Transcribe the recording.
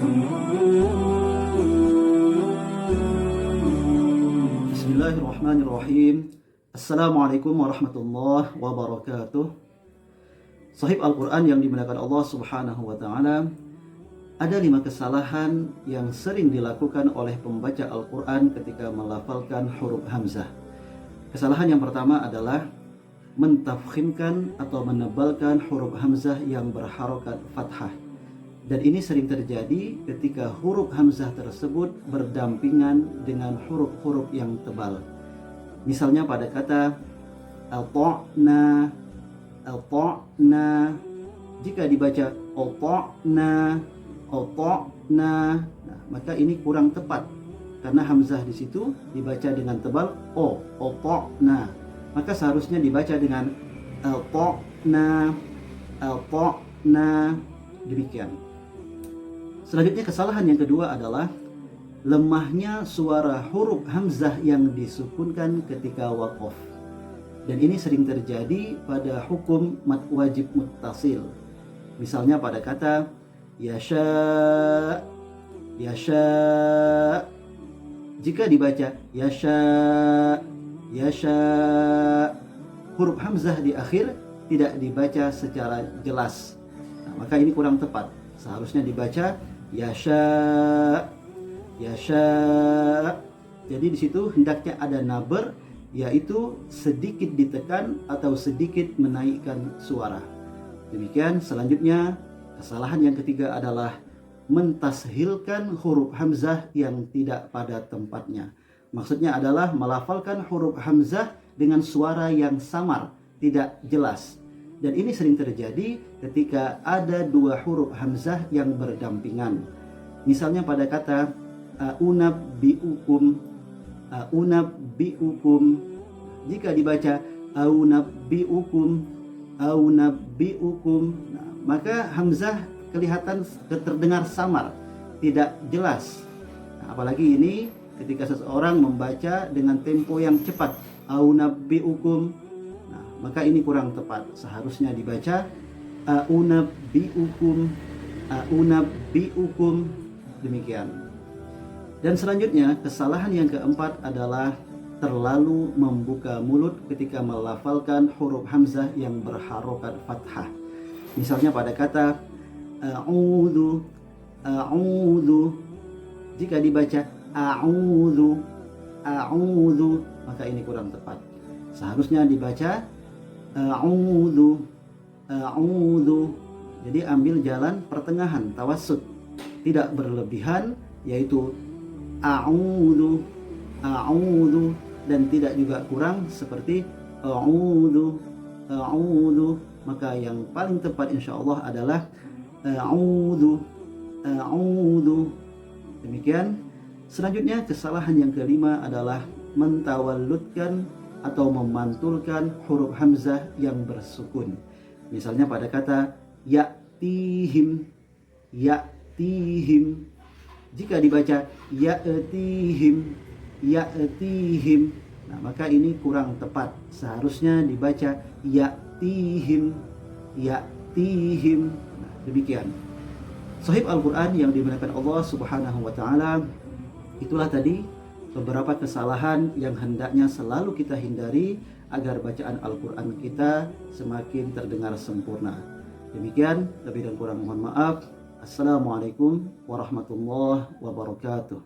Bismillahirrahmanirrahim. Assalamualaikum warahmatullahi wabarakatuh. Sahib Al-Quran yang dimuliakan Allah Subhanahu wa Ta'ala, ada 5 kesalahan yang sering dilakukan oleh pembaca Al-Quran ketika melafalkan huruf hamzah. Kesalahan yang pertama adalah mentafkhimkan atau menebalkan huruf hamzah yang berharokat fathah. Dan ini sering terjadi ketika huruf hamzah tersebut berdampingan dengan huruf-huruf yang tebal. Misalnya pada kata ata'na, ata'na, jika dibaca ata'na, ata'na, maka ini kurang tepat karena hamzah di situ dibaca dengan tebal o, ata'na. Maka seharusnya dibaca dengan ata'na, ata'na, demikian. Selanjutnya kesalahan yang kedua adalah lemahnya suara huruf hamzah yang disukunkan ketika waqaf. Dan ini sering terjadi pada hukum mad wajib muttasil. Misalnya pada kata yasha, yasha, jika dibaca yasha, yasha, huruf hamzah di akhir tidak dibaca secara jelas. Maka ini kurang tepat. Seharusnya dibaca yasha, yasha. Jadi di situ hendaknya ada naber, yaitu sedikit ditekan atau sedikit menaikkan suara. Demikian. Selanjutnya kesalahan yang ketiga adalah mentashilkan huruf hamzah yang tidak pada tempatnya. Maksudnya adalah melafalkan huruf hamzah dengan suara yang samar, tidak jelas. Dan ini sering terjadi ketika ada 2 huruf hamzah yang berdampingan. Misalnya pada kata aunabbiukum, aunabbiukum, jika dibaca aunabbiukum, aunabbiukum, maka hamzah kelihatan terdengar samar, tidak jelas. Apalagi ini ketika seseorang membaca dengan tempo yang cepat, aunabbiukum, maka ini kurang tepat. Seharusnya dibaca aunabbiukum, aunabbiukum, demikian. Dan selanjutnya kesalahan yang keempat adalah terlalu membuka mulut ketika melafalkan huruf hamzah yang berharokat fathah. Misalnya pada kata a'udzu, a'udzu, jika dibaca a'udzu, a'udzu, maka ini kurang tepat. Seharusnya dibaca a'udzu, a'udzu. Jadi ambil jalan pertengahan, tawassut, tidak berlebihan, yaitu a'udzu, a'udzu, dan tidak juga kurang seperti a'udzu, a'udzu. Maka yang paling tepat insyaallah adalah a'udzu, a'udzu. Demikian. Selanjutnya kesalahan yang kelima adalah mentawalludkan atau memantulkan huruf hamzah yang bersukun. Misalnya pada kata ya'tihim, ya'tihim, jika dibaca ya'tihim, ya'tihim, maka ini kurang tepat. Seharusnya dibaca ya'tihim, ya'tihim. Demikian. Sahib Al-Quran yang dimuliakan Allah Subhanahu wa Ta'ala, itulah tadi beberapa kesalahan yang hendaknya selalu kita hindari agar bacaan Al-Quran kita semakin terdengar sempurna. Demikian, lebih dan kurang mohon maaf. Assalamualaikum warahmatullahi wabarakatuh.